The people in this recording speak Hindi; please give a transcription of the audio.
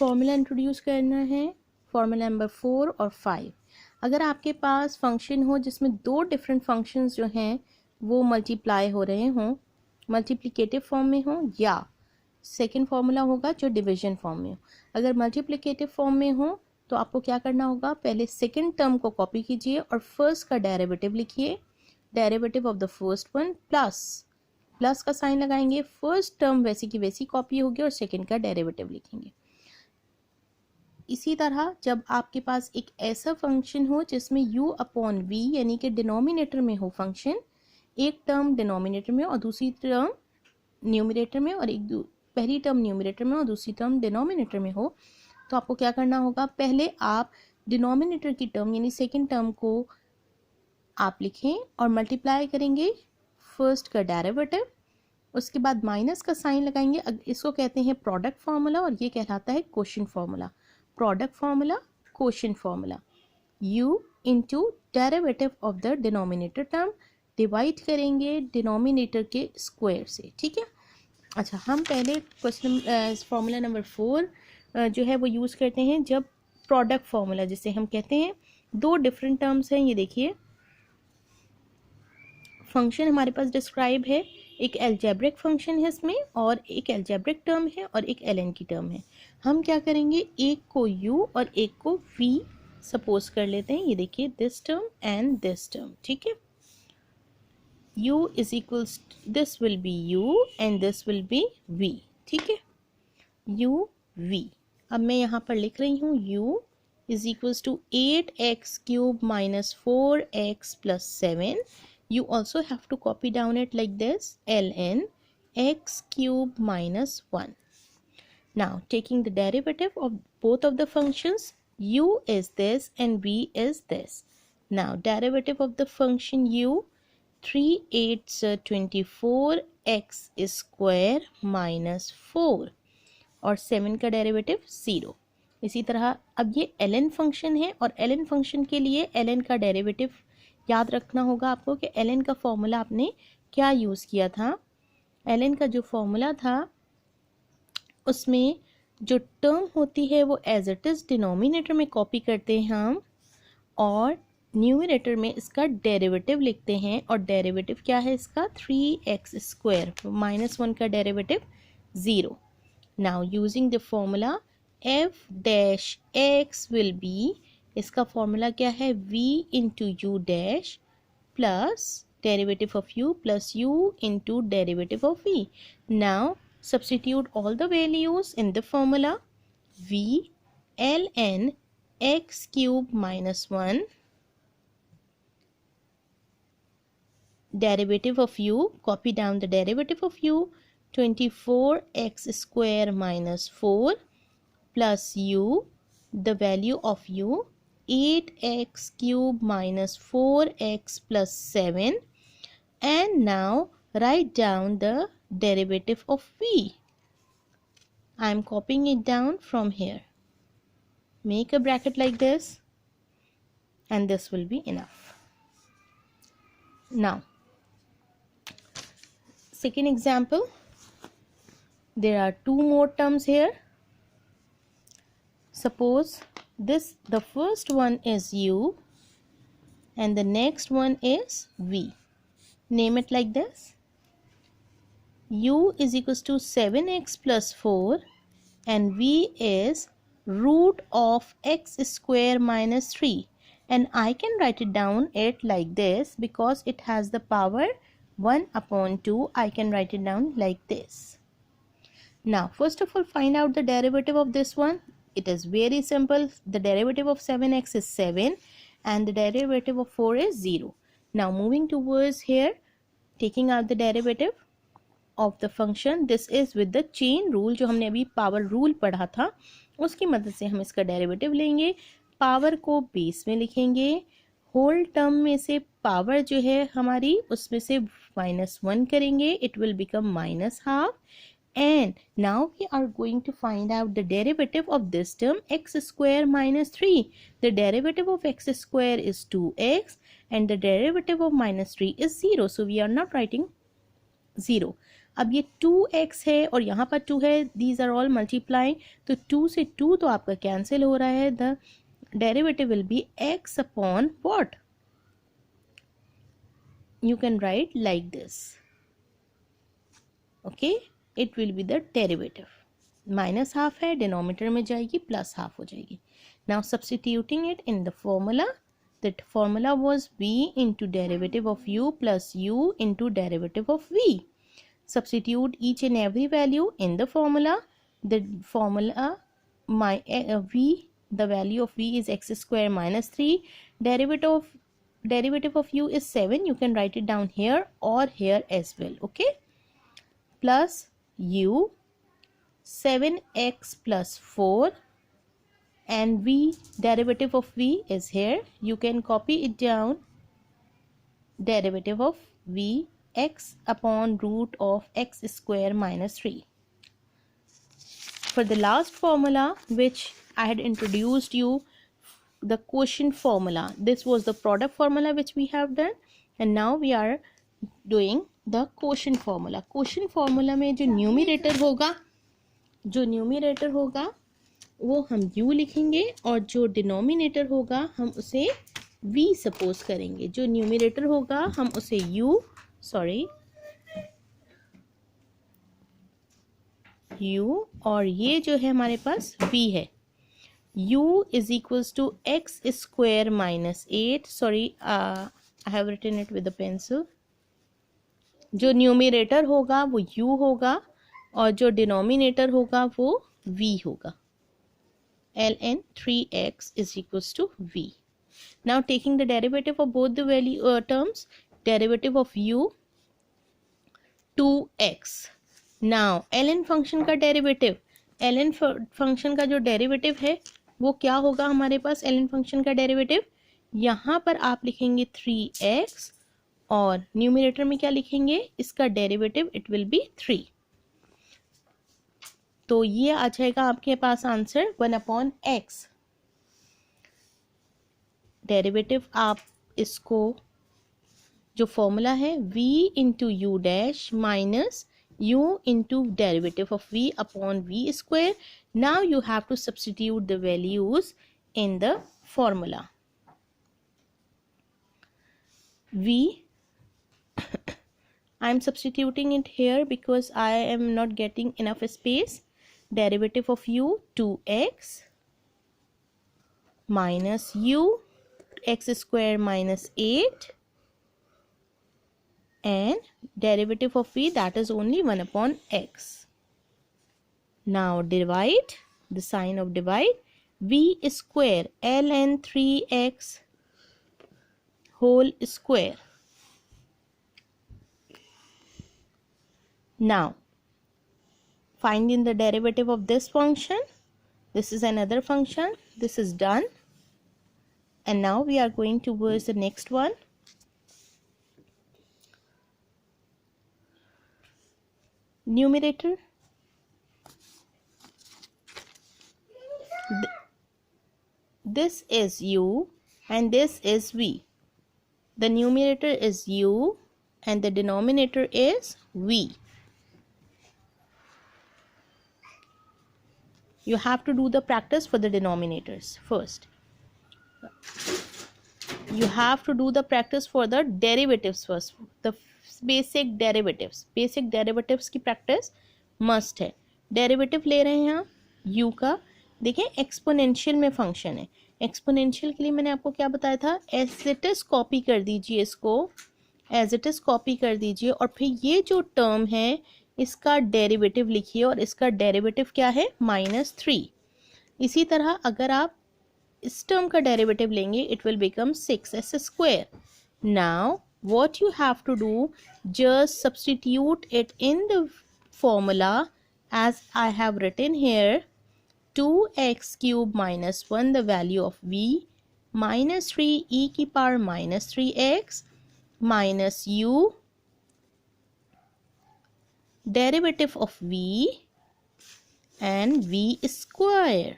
फॉर्मूला इंट्रोड्यूस करना है, फॉर्मूला नंबर 4 और 5। अगर आपके पास फंक्शन हो जिसमें दो डिफरेंट फंक्शंस जो हैं वो मल्टीप्लाई हो रहे हों, मल्टीप्लिकेटिव फॉर्म में हो, या सेकेंड फार्मूला होगा जो डिवीजन फॉर्म में हो। अगर मल्टीप्लिकेटिव फॉर्म में हो तो आपको क्या करना होगा, पहले सेकेंड टर्म को कॉपी कीजिए और फर्स्ट का डेरिवेटिव लिखिए, derivative of the first one plus का साइन लगाएंगे, फर्स्ट टर्म वैसी की वैसी कॉपी होगी और सेकेंड का डेरिवेटिव लिखेंगे। इसी तरह जब आपके पास एक ऐसा फंक्शन हो जिसमें u अपॉन v यानी कि डिनोमिनेटर में हो फंक्शन, एक टर्म डिनोमिनेटर में और दूसरी टर्म न्यूमरेटर में, और पहली टर्म न्यूमरेटर में और दूसरी टर्म डिनोमिनेटर में हो, तो आपको क्या करना होगा, पहले आप डिनोमिनेटर की टर्म यानी सेकेंड टर्म को आप लिखें और मल्टीप्लाई करेंगे फर्स्ट का डेरिवेटिव, उसके बाद माइनस का साइन लगाएंगे। इसको कहते हैं प्रोडक्ट फार्मूला और ये कहलाता है quotient formula. Product formula, quotient formula, u into derivative of the denominator term, divide करेंगे डिनोमिनेटर के स्क्वायर से। ठीक है, अच्छा हम पहले क्वेश्चन फार्मूला नंबर 4 जो है वो यूज़ करते हैं जब प्रोडक्ट फार्मूला जिसे हम कहते हैं, दो डिफरेंट टर्म्स हैं। ये देखिए फंक्शन हमारे पास डिस्क्राइब है, एक एल्जेब्रिक फंक्शन है इसमें और एक एल्जेब्रिक टर्म है और एक ln की टर्म है। हम क्या करेंगे, एक को u और एक को v सपोज कर लेते हैं। ये देखिए this term and this term, ठीक है। u is equals, this will be u and this will be v, ठीक है, u v। अब मैं यहाँ पर लिख रही हूँ u is equals to 8x cube minus 4x plus 7. You also have to copy down it like this, ln x cube minus 1. Now taking the derivative of both of the functions, u is this and v is this. Now derivative of the function u, 3 8s 24 x square minus 4 और 7 का डेरिवेटिव 0। इसी तरह अब ये ln फंक्शन है और ln फंक्शन के लिए ln का डेरिवेटिव याद रखना होगा आपको कि ln का फॉर्मूला आपने क्या यूज़ किया था। ln का जो फॉर्मूला था उसमें जो टर्म होती है वो एज इट इज़ डिनोमिनेटर में कॉपी करते हैं हम और न्यूमरेटर में इसका डेरिवेटिव लिखते हैं। और डेरिवेटिव क्या है इसका, 3x स्क्वायर माइनस 1 का derivative 0। Now using the formula f dash x will be, इसका फॉर्मूला क्या है, v into you dash plus derivative of u plus u into derivative of v। Now substitute all the values in the formula, v ln x cube minus 1 derivative of u, copy down the derivative of u, 24x square minus 4 plus u, the value of u, 8x cube minus 4x plus 7, and now write down the derivative of v. I am copying it down from here. Make a bracket like this and this will be enough. Now second example, there are two more terms here. Suppose the first one is u and the next one is v. Name it like this, u is equals to 7x plus 4 and v is root of x square minus 3, and I can write it down it like this because it has the power 1 upon 2. I can write it down like this. Now first of all find out the derivative of this one. It is very simple. The derivative of 7x is 7 and the derivative of 4 is 0. Now moving towards here, taking out the derivative of the function, this is with the chain rule जो हमने अभी पावर रूल पढ़ा था उसकी मदद से हम इसका डेरिवेटिव लेंगे। पावर को बेस में लिखेंगे, होल टर्म में से पावर जो है हमारी उसमें से -1 करेंगे, it will become -12, and now we are going to find out the derivative of this term, x square minus 3. The derivative of x square is 2x and the derivative of minus 3 is 0, so we are not writing 0. अब ये 2x है और यहाँ पर 2 है, दीज आर ऑल मल्टीप्लाइंग, तो 2 से 2 तो आपका कैंसिल हो रहा है. The derivative will be x upon what, you can write like this. Okay, it will be the derivative. Minus half है, डिनोमीटर में जाएगी, प्लस हाफ हो जाएगी. Now substituting it in the formula, that formula was v into derivative of u plus u into derivative of v. Substitute each and every value in the formula. The formula v, the value of v is x square minus 3. Derivative of u is 7. You can write it down here or here as well. Okay, plus u 7x plus 4, and v, derivative of v is here. You can copy it down. Derivative of v, x upon root of x square minus 3. For the last formula which I had introduced you, the quotient formula, this was the product formula which we have done, and now we are doing the quotient formula. Quotient formula में जो न्यूमरेटर होगा वो हम u लिखेंगे, और जो डिनोमिनेटर होगा हम उसे v सपोज करेंगे. जो न्यूमरेटर होगा हम उसे u और ये जो है हमारे पास v है. u is equals to x square minus 8. I have written it with a pencil. जो न्यूमरेटर होगा वो u होगा और जो डिनोमिनेटर होगा वो v होगा. ln 3x is equals to v. Now taking the derivative of both the value terms, derivative of u 2x. Now ln function का डेरिवेटिव, ln फंक्शन का जो डेरिवेटिव है वो क्या होगा हमारे पास. ln फंक्शन का डेरिवेटिव यहाँ पर आप लिखेंगे 3x और न्यूमरेटर में क्या लिखेंगे, इसका डेरिवेटिव इट विल बी 3. तो ये आ जाएगा आपके पास आंसर 1/x. डेरिवेटिव आप इसको जो फॉर्मूला है v into you dash minus u into derivative of v upon v square. Now you have to substitute the values in the formula. V I am substituting it here because I am not getting enough space. Derivative of u 2x minus u x square minus 8, and derivative of v, that is only 1/x. Now divide, the sign of divide, v square ln 3x whole square. Now finding the derivative of this function, this is another function, this is done, and now we are going towards the next one. Numerator, this is u and this is v. The numerator is u and the denominator is v. You have to do the practice for the denominators first. You have to do the practice for the derivatives first. The basic derivatives की प्रैक्टिस मस्ट है. डेरिवेटिव ले रहे हैं हम u का. देखें एक्सपोनेंशियल में फंक्शन है. एक्सपोनेंशियल के लिए मैंने आपको क्या बताया था, एज इट इज कॉपी कर दीजिए, इसको एज इट इज कॉपी कर दीजिए और फिर ये जो टर्म है इसका डेरिवेटिव लिखिए और इसका डेरिवेटिव क्या है -3. इसी तरह अगर आप इस टर्म का डेरिवेटिव लेंगे it will become 6s square. Now what you have to do, just substitute it in the formula as I have written here. 2x cube minus 1, the value of v, minus 3 e की power minus 3x minus u, derivative of v and v square.